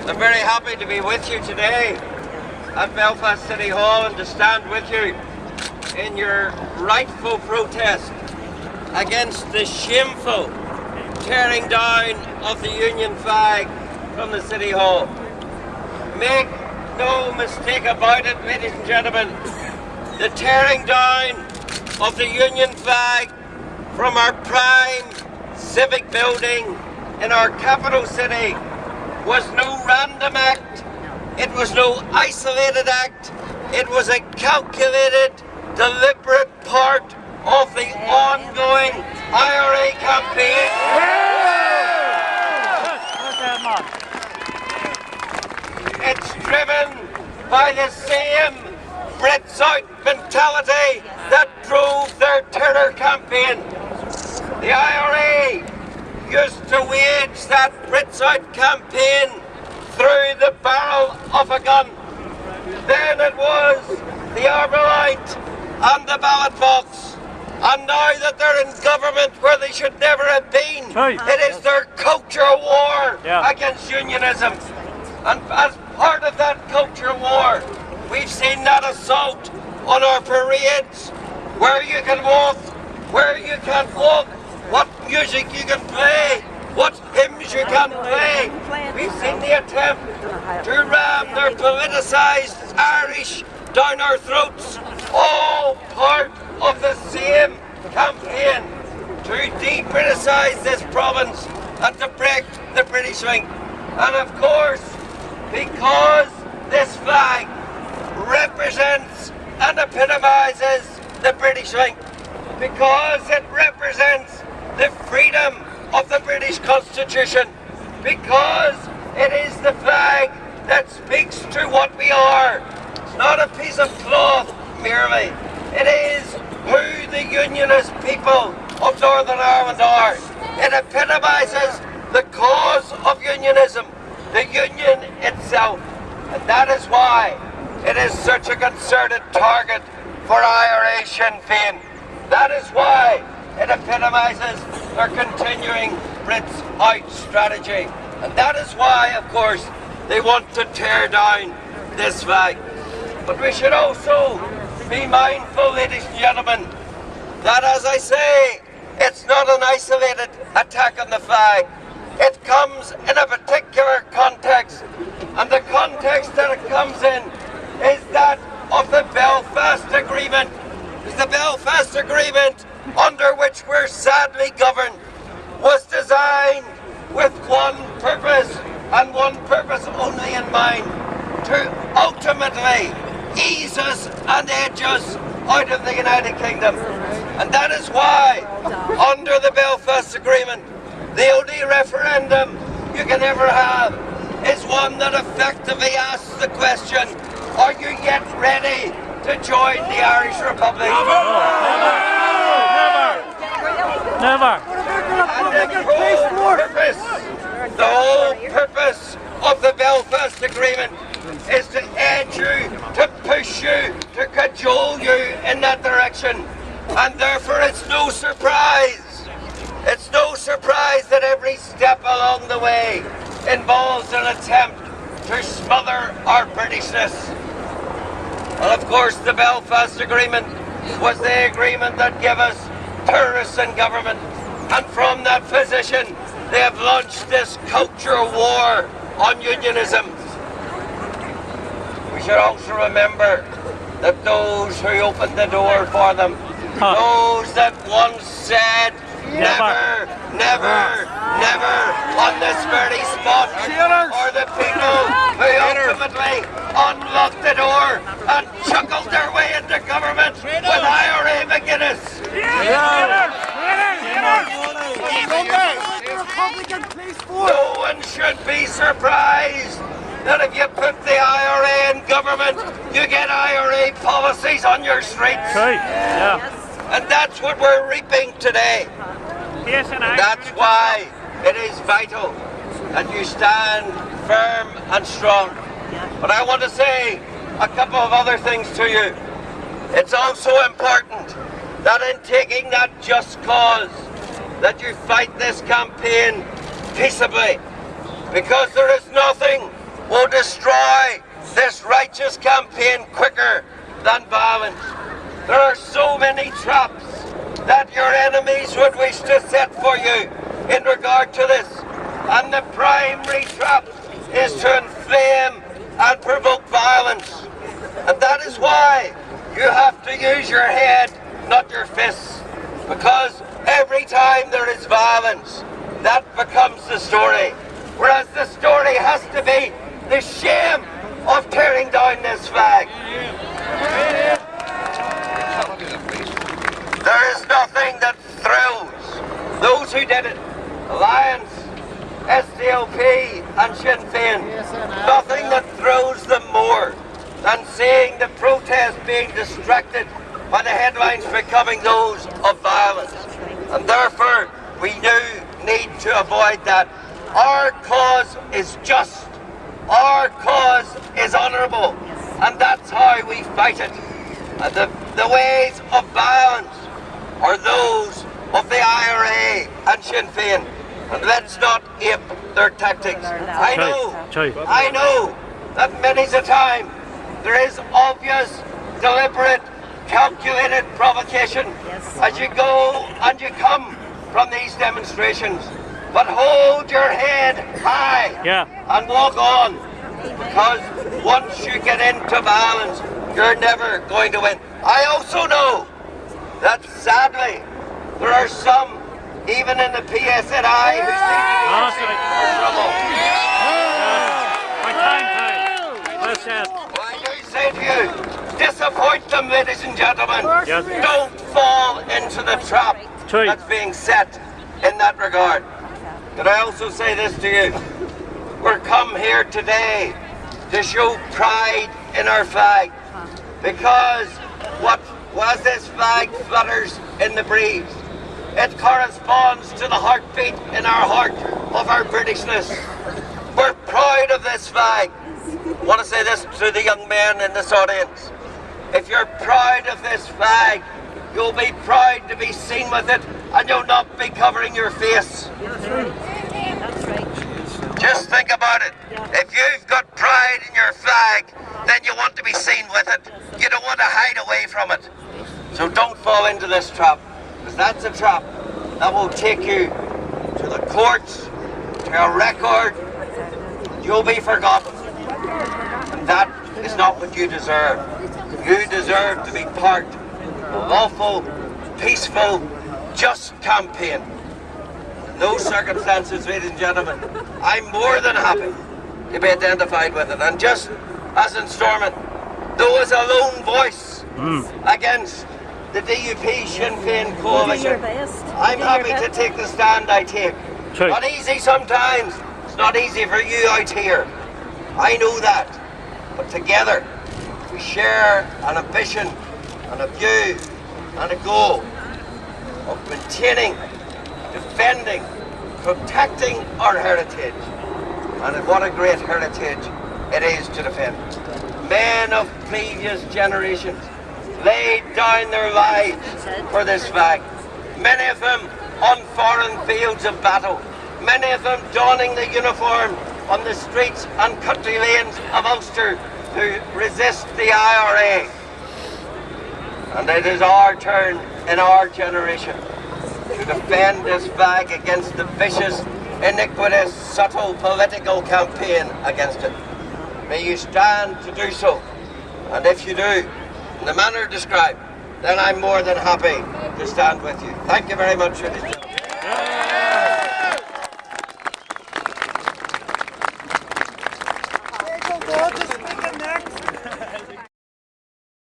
I'm very happy to be with you today at Belfast City Hall and to stand with you in your rightful protest against the shameful tearing down of the Union flag from the City Hall. Make no mistake about it, ladies and gentlemen, the tearing down of the Union flag from our prime civic building in our capital city was no random act, it was no isolated act, it was a calculated, deliberate part of the ongoing IRA campaign. It's driven by the same Brits out mentality that drove their terror campaign. The IRA used to wage that Brits out campaign through the barrel of a gun. Then it was the Arborite and the ballot box. And now that they're in government where they should never have been, it is their culture war against unionism. And as part of that culture war, we've seen that assault on our parades, where you can walk, where you can't walk, what music you can play, what hymns you can play. We've seen the attempt to ram their politicised Irish down our throats, all part of the same campaign to de-Briticize this province and to break the British link. And of course, because this flag represents and epitomises the British link, because it represents the freedom of the British Constitution, because it is the flag that speaks to what we are. It's not a piece of cloth merely. It is who the unionist people of Northern Ireland are. It epitomises the cause of unionism, the union itself. And that is why it is such a concerted target for IRA Sinn Féin. That is why it epitomises their continuing Brits out strategy. And that is why, of course, they want to tear down this flag. But we should also be mindful, ladies and gentlemen, that, as I say, it's not an isolated attack on the flag. It comes in a particular context, and the context that it comes in is that of the Belfast Agreement. The Belfast Agreement, under which we're sadly governed, was designed with one purpose, and one purpose only in mind: to ultimately ease us and edge us out of the United Kingdom. And that is why, under the Belfast Agreement, the only referendum you can ever have is one that effectively asks the question, are you yet ready to join the Irish Republic? Never. And the whole purpose of the Belfast Agreement is to edge you, to push you, to cajole you in that direction. And therefore it's no surprise that every step along the way involves an attempt to smother our Britishness. Well, of course, the Belfast Agreement was the agreement that gave us terrorists in government. And from that position, they have launched this culture war on unionism. We should also remember that those who opened the door for them, those that once said, never, never, never on this very spot, are the people who ultimately unlocked the door and chuckled their way into government with IRA McGuinness. No one should be surprised that if you put the IRA in government, you get IRA policies on your streets. And that's what we're reaping today. That's why it is vital that you stand firm and strong. But I want to say a couple of other things to you. It's also important that in taking that just cause, that you fight this campaign peaceably, because there is nothing will destroy this righteous campaign quicker than violence. There are so many traps that your enemies would wish to set for you in regard to this. And the primary trap is to inflame and provoke violence. And that is why you have to use your head, not your fists. Because every time there is violence, that becomes the story. Whereas the story has to be the shame of tearing down this flag. There is nothing that thrills those who did it. Alliance, SDLP and Sinn Féin. Nothing that thrills them more than seeing the protest being distracted by the headlines becoming those of violence. And therefore, we do need to avoid that. Our cause is just. Our cause is honourable. And that's how we fight it. And the ways of violence are those of the IRA and Sinn Féin. And let's not ape their tactics. I know that many's a time there is obvious, deliberate, calculated provocation as you go and you come from these demonstrations. But hold your head high and walk on, because once you get into violence, you're never going to win. I also know that sadly there are some, even in the PSNI, who seem to be for trouble. Well, I do say to you, disappoint them, ladies and gentlemen. Don't fall into the trap that's being set in that regard. But I also say this to you. We're come here today to show pride in our flag, because as this flag flutters in the breeze, it corresponds to the heartbeat in our heart of our Britishness. We're proud of this flag. I want to say this to the young men in this audience. If you're proud of this flag, you'll be proud to be seen with it, and you'll not be covering your face. That's right. Just think about it. If you've got pride in your flag, then you want to be seen with it. You don't want to hide away from it. So don't fall into this trap, because that's a trap that will take you to the courts, to a record. You'll be forgotten. And that is not what you deserve. You deserve to be part of a lawful, peaceful, just campaign. In those circumstances, ladies and gentlemen, I'm more than happy to be identified with it. And just as in Stormont, though as a lone voice against the DUP Sinn Féin coalition, I'm happy to take the stand I take. Not easy sometimes. It's not easy for you out here. I know that. But together, we share an ambition and a view and a goal of maintaining, defending, protecting our heritage. And what a great heritage it is to defend. Men of previous generations laid down their lives for this flag. Many of them on foreign fields of battle. Many of them donning the uniform on the streets and country lanes of Ulster to resist the IRA. And it is our turn in our generation to defend this flag against the vicious, iniquitous, subtle political campaign against it. May you stand to do so. And if you do, in the manner described, then I'm more than happy to stand with you. Thank you very much, ladies and gentlemen.